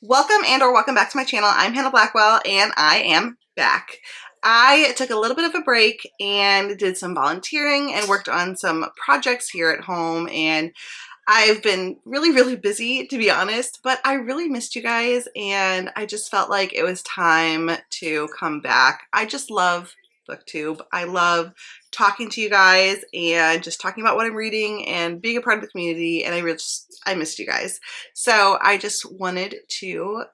Welcome or welcome back to my channel. I'm Hannah Blackwell and I am back. I took a little bit of a break and did some volunteering and worked on some projects here at home, and I've been really busy, to be honest, but I really missed you guys and I just felt like it was time to come back. I just love BookTube. I love talking to you guys and just talking about what I'm reading and being a part of the community, and I missed you guys. So I just wanted to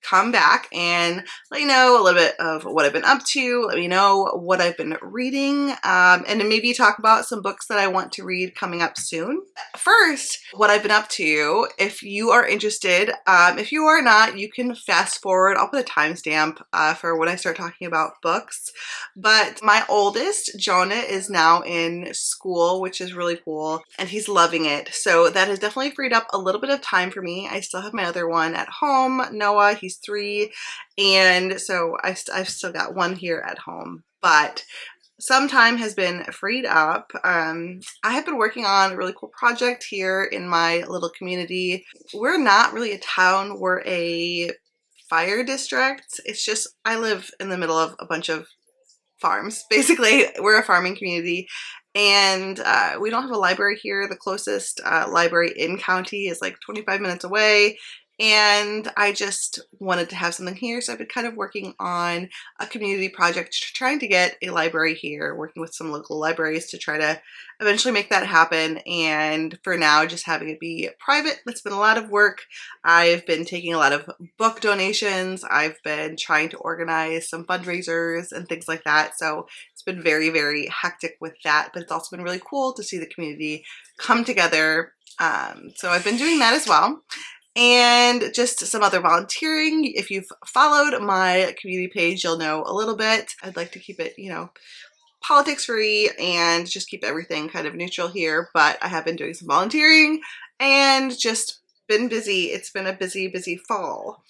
come back and let you know a little bit of what I've been up to, let me know what I've been reading, and then maybe talk about some books that I want to read coming up soon. First, what I've been up to, if you are interested. If you are not, you can fast forward. I'll put a timestamp for when I start talking about books. But my oldest, Jonah, is now in school, which is really cool, and he's loving it. So that has definitely freed up a little bit of time for me. I still have my other one at home, Noah. He's 3, and so I've still got one here at home, but some time has been freed up. I have been working on a really cool project here in my little community. We're not really a town, we're a fire district. It's just, I live in the middle of a bunch of farms. Basically, we're a farming community, and we don't have a library here. The closest library in county is like 25 minutes away, and I just wanted to have something here, so I've been kind of working on a community project trying to get a library here, working with some local libraries to try to eventually make that happen. And for now, just having it be private. It's been a lot of work. I've been taking a lot of book donations. I've been trying to organize some fundraisers and things like that, so it's been very hectic with that, but it's also been really cool to see the community come together. So I've been doing that as well. And just some other volunteering. If you've followed my community page, you'll know a little bit. I'd like to keep it, politics free and just keep everything kind of neutral here, but I have been doing some volunteering and just been busy. It's been a busy fall.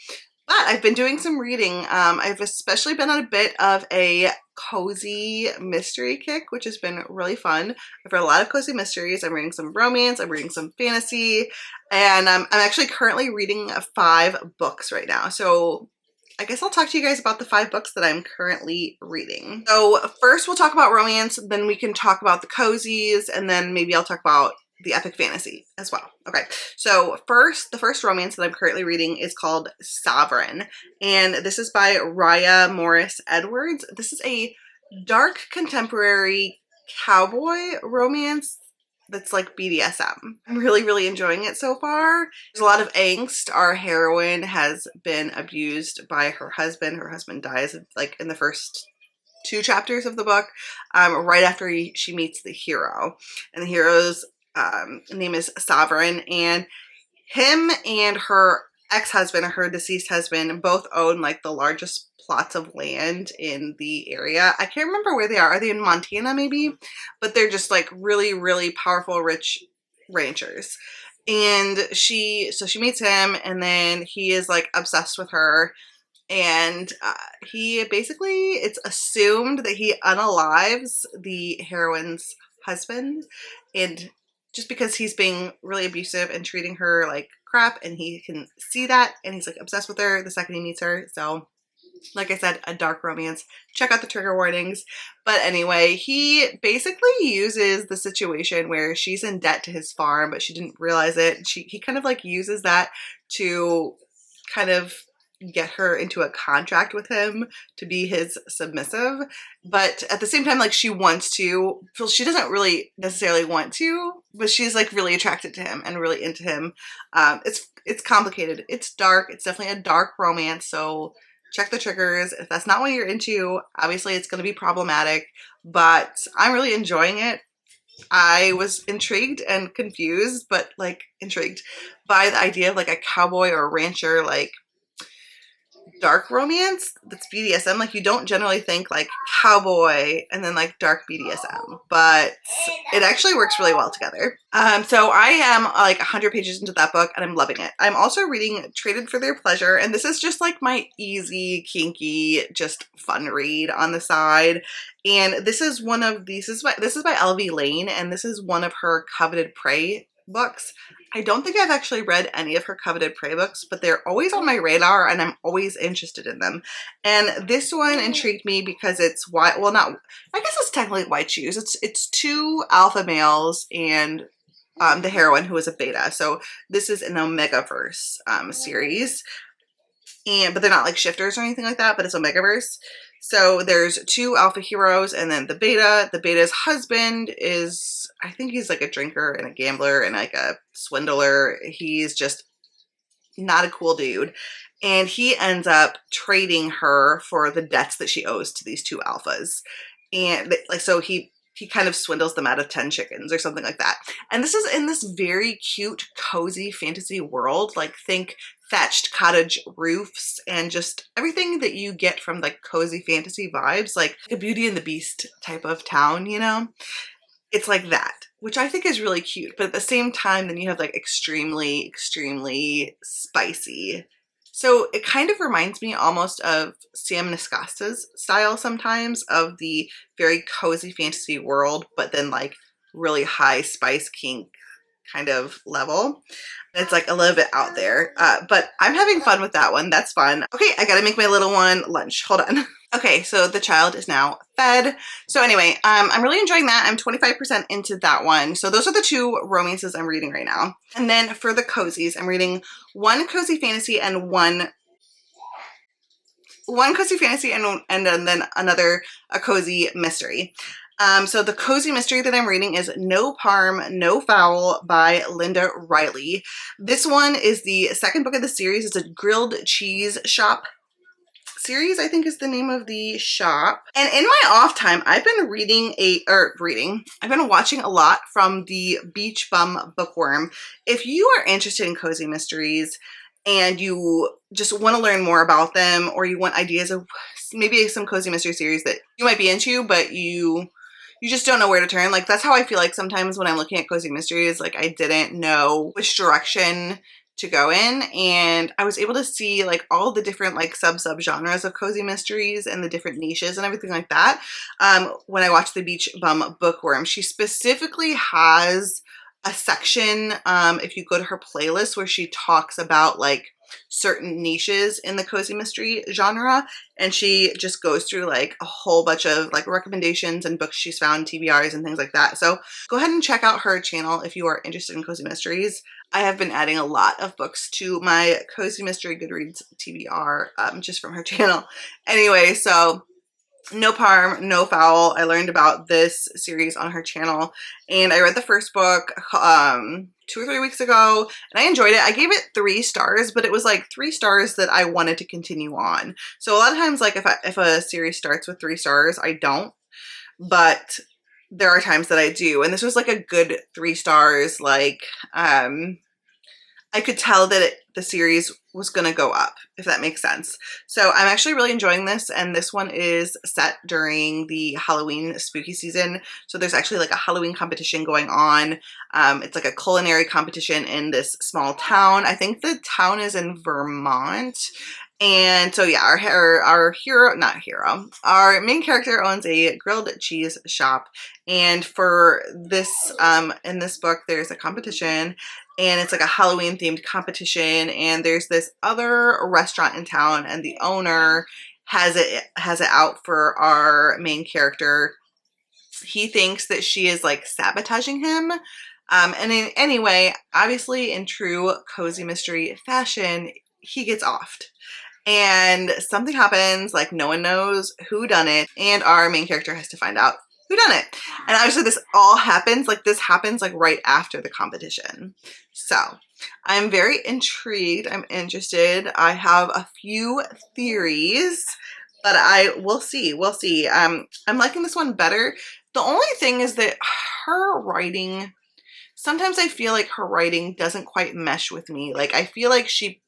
But I've been doing some reading. I've especially been on a bit of a cozy mystery kick, which has been really fun. I've read a lot of cozy mysteries. I'm reading some romance, I'm reading some fantasy, and I'm actually currently reading 5 books right now. So I guess I'll talk to you guys about the 5 books that I'm currently reading. So first we'll talk about romance, then we can talk about the cozies, and then maybe I'll talk about the epic fantasy as well. Okay, so the first romance that I'm currently reading is called Sovereign, and this is by Raya Morris Edwards. This is a dark contemporary cowboy romance that's like BDSM. I'm really enjoying it so far. There's a lot of angst. Our heroine has been abused by her husband. Her husband dies like in the first 2 chapters of the book, right after she meets the hero, and the hero's name is Sovereign, and him and her ex-husband, or her deceased husband, both own like the largest plots of land in the area. I can't remember where they are. Are they in Montana maybe? But they're just like really powerful, rich ranchers. And she meets him, and then he is like obsessed with her, and he basically, it's assumed that he unalives the heroine's husband, and just because he's being really abusive and treating her like crap, and he can see that, and he's like obsessed with her the second he meets her. So like I said, a dark romance. Check out the trigger warnings. But anyway, he basically uses the situation where she's in debt to his farm, but she didn't realize it. He kind of like uses that to kind of get her into a contract with him to be his submissive, but at the same time, like, she wants to, she doesn't really necessarily want to, but she's like really attracted to him and really into him. It's complicated, it's dark, it's definitely a dark romance, so check the triggers. If that's not what you're into, obviously it's going to be problematic, but I'm really enjoying it. I was intrigued and confused, but like intrigued by the idea of like a cowboy or a rancher, like dark romance that's BDSM. Like, you don't generally think like cowboy and then like dark BDSM, but it actually works really well together. So I am like 100 pages into that book and I'm loving it. I'm also reading Traded for Their Pleasure, and this is just like my easy, kinky, just fun read on the side. And this is one of these, this is by LV Lane, and this is one of her Coveted Prey books. I don't think I've actually read any of her Coveted Prey books, but they're always on my radar and I'm always interested in them. And this one intrigued me because it's white, well not, I guess it's technically white shoes. It's two alpha males and the heroine who is a beta. So this is an Omegaverse series. But they're not like shifters or anything like that, but it's Omegaverse. So there's two alpha heroes and then the beta. The beta's husband is, I think he's like a drinker and a gambler and like a swindler. He's just not a cool dude. And he ends up trading her for the debts that she owes to these two alphas. And like, so he kind of swindles them out of 10 chickens or something like that. And this is in this very cute, cozy fantasy world. Like think thatched cottage roofs and just everything that you get from like cozy fantasy vibes, like a Beauty and the Beast type of town, you know? It's like that, which I think is really cute. But at the same time, then you have like extremely, extremely spicy. So it kind of reminds me almost of Sam Niscasta's style sometimes, of the very cozy fantasy world, but then like really high spice kink kind of level. It's like a little bit out there, but I'm having fun with that one. That's fun. Okay, I gotta make my little one lunch. Hold on. Okay, so the child is now fed. So anyway, I'm really enjoying that. I'm 25% into that one. So those are the two romances I'm reading right now. And then for the cozies, I'm reading one cozy fantasy and one cozy fantasy and then another a cozy mystery. So the cozy mystery that I'm reading is No Parm, No Foul by Linda Riley. This one is the second book of the series. It's a grilled cheese shop series, I think is the name of the shop. And in my off time, I've been I've been watching a lot from the Beach Bum Bookworm. If you are interested in cozy mysteries and you just want to learn more about them, or you want ideas of maybe some cozy mystery series that you might be into, but you just don't know where to turn. Like that's how I feel like sometimes when I'm looking at cozy mysteries, like I didn't know which direction to go in, and I was able to see like all the different like sub genres of cozy mysteries and the different niches and everything like that. When I watched the Beach Bum Bookworm, she specifically has a section, if you go to her playlist, where she talks about like certain niches in the cozy mystery genre, and she just goes through like a whole bunch of like recommendations and books she's found, TBRs and things like that. So go ahead and check out her channel if you are interested in cozy mysteries. I have been adding a lot of books to my cozy mystery Goodreads TBR just from her channel. Anyway, so No Parm, No Foul. I learned about this series on her channel, and I read the first book 2 or 3 weeks ago, and I enjoyed it. I gave it 3 stars, but it was like 3 stars that I wanted to continue on. So a lot of times, like if a series starts with 3 stars, I don't, but there are times that I do, and this was like a good 3 stars. Like I could tell that the series was going to go up, if that makes sense. So I'm actually really enjoying this, and this one is set during the Halloween spooky season. So there's actually like a Halloween competition going on. It's like a culinary competition in this small town. I think the town is in Vermont. And so yeah, our main character owns a grilled cheese shop, and for this in this book there's a competition, and it's like a Halloween themed competition, and there's this other restaurant in town, and the owner has it out for our main character. He thinks that she is like sabotaging him. And anyway, obviously in true cozy mystery fashion, he gets offed. And something happens, like no one knows who done it, and our main character has to find out who done it. And obviously this all happens, like this happens like right after the competition. So I'm very intrigued. I'm interested. I have a few theories, but we'll see. We'll see. I'm liking this one better. The only thing is that her writing, sometimes I feel like her writing doesn't quite mesh with me. Like I feel like she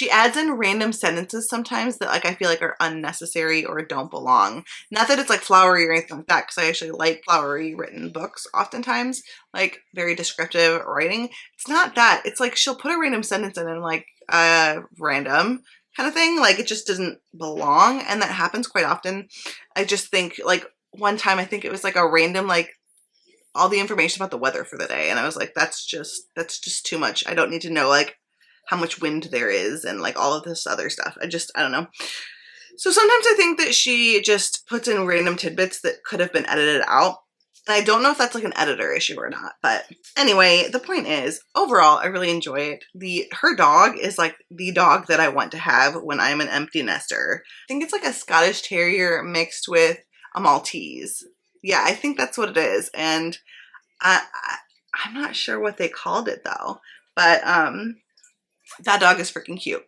adds in random sentences sometimes that like I feel like are unnecessary or don't belong. Not that it's like flowery or anything like that, because I actually like flowery written books oftentimes, like very descriptive writing. It's not that. It's like she'll put a random sentence in and like random kind of thing. Like it just doesn't belong, and that happens quite often. I just think like one time I think it was like a random like all the information about the weather for the day. And I was like, that's just too much. I don't need to know like how much wind there is and like all of this other stuff. I don't know. So sometimes I think that she just puts in random tidbits that could have been edited out. And I don't know if that's like an editor issue or not. But anyway, the point is, overall, I really enjoy it. Her dog is like the dog that I want to have when I'm an empty nester. I think it's like a Scottish Terrier mixed with a Maltese. Yeah, I think that's what it is. And I'm not sure what they called it though. But that dog is freaking cute.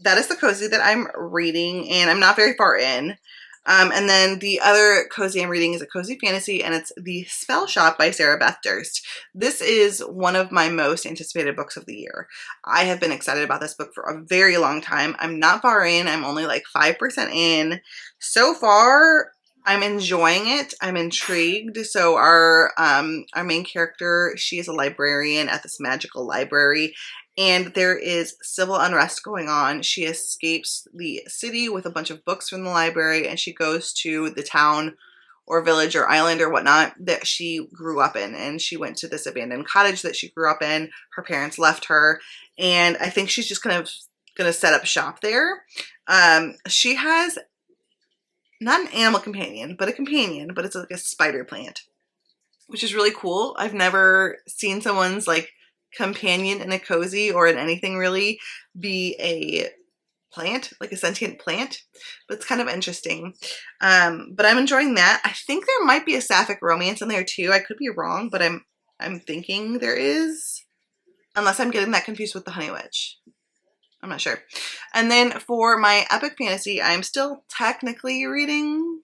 That is the cozy that I'm reading, and I'm not very far in. And then the other cozy I'm reading is a cozy fantasy, and it's The Spell Shop by Sarah Beth Durst. This is one of my most anticipated books of the year. I have been excited about this book for a very long time. I'm not far in. I'm only like 5% in. So far, I'm enjoying it. I'm intrigued. So our main character, she is a librarian at this magical library, and there is civil unrest going on. She escapes the city with a bunch of books from the library, and she goes to the town or village or island or whatnot that she grew up in. And she went to this abandoned cottage that she grew up in. Her parents left her, and I think she's just going to set up shop there. She has not an animal companion, but a companion, but it's like a spider plant, which is really cool. I've never seen someone's like companion in a cozy or in anything really be a plant, like a sentient plant, but it's kind of interesting. But I'm enjoying that. I think there might be a sapphic romance in there too. I could be wrong, but I'm thinking there is, unless I'm getting that confused with the Honey Witch. I'm not sure. And then for my epic fantasy, I'm still technically reading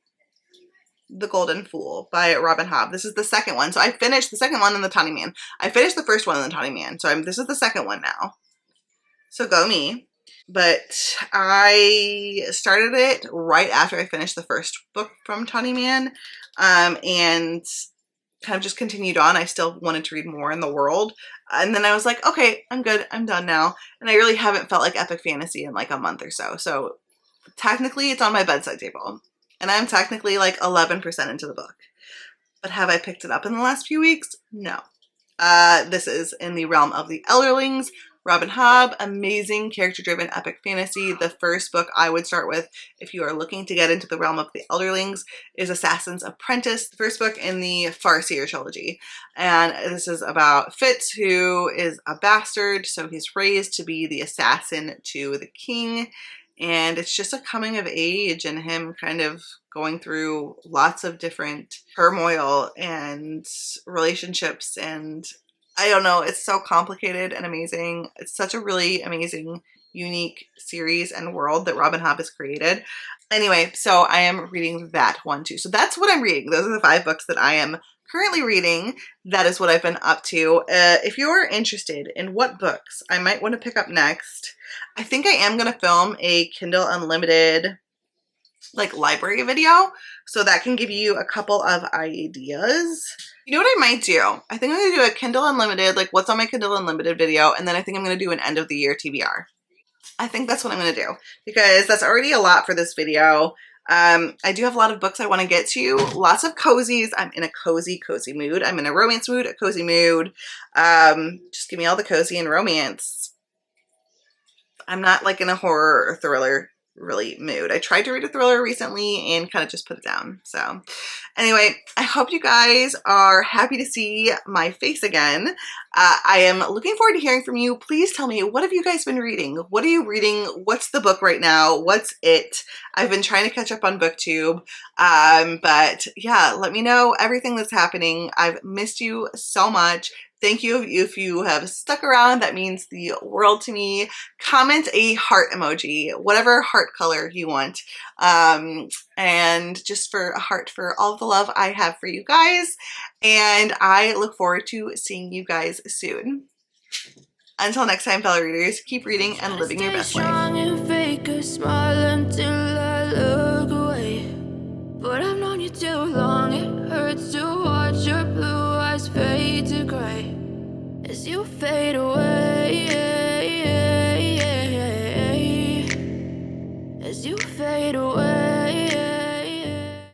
The Golden Fool by Robin Hobb. This is the second one. So I finished the second one in the Tawny Man. I finished the first one in the Tawny Man. So this is the second one now. So go me. But I started it right after I finished the first book from Tawny Man. And kind of just continued on. I still wanted to read more in the world. And then I was like, okay, I'm good. I'm done now. And I really haven't felt like epic fantasy in like a month or so. So technically it's on my bedside table. And I'm technically like 11% into the book. But have I picked it up in the last few weeks? No. This is in the realm of the Elderlings. Robin Hobb, amazing character-driven epic fantasy. The first book I would start with if you are looking to get into the realm of the Elderlings is Assassin's Apprentice, the first book in the Farseer trilogy. And this is about Fitz, who is a bastard, so he's raised to be the assassin to the king. And it's just a coming of age and him kind of going through lots of different turmoil and relationships, and I don't know, it's so complicated and amazing. It's such a really amazing, unique series and world that Robin Hobb has created. Anyway, so I am reading that one too. So that's what I'm reading. Those are the 5 books that I am currently reading. That is what I've been up to. If you're interested in what books I might want to pick up next, I think I am going to film a Kindle Unlimited like library video, so that can give you a couple of ideas. You know what I might do? I think I'm going to do a Kindle Unlimited, like what's on my Kindle Unlimited video, and then I think I'm going to do an end of the year TBR. I think that's what I'm going to do, because that's already a lot for this video. I do have a lot of books I want to get to, lots of cozies. I'm in a cozy mood. I'm in a romance mood, a cozy mood. Just give me all the cozy and romance. I'm not like in a horror or thriller really mood. I tried to read a thriller recently and kind of just put it down. So anyway, I hope you guys are happy to see my face again. I am looking forward to hearing from you. Please tell me, what have you guys been reading? What are you reading? What's the book right now? What's it? I've been trying to catch up on BookTube. But yeah, let me know everything that's happening. I've missed you so much. Thank you if you have stuck around. That means the world to me. Comment a heart emoji, whatever heart color you want. And just for a heart for all the love I have for you guys. And I look forward to seeing you guys soon. Until next time, fellow readers, keep reading and living your best life. And fake a smile until I look away. But I've known you too long, it hurts to watch your blue eyes fade to gray as you fade away.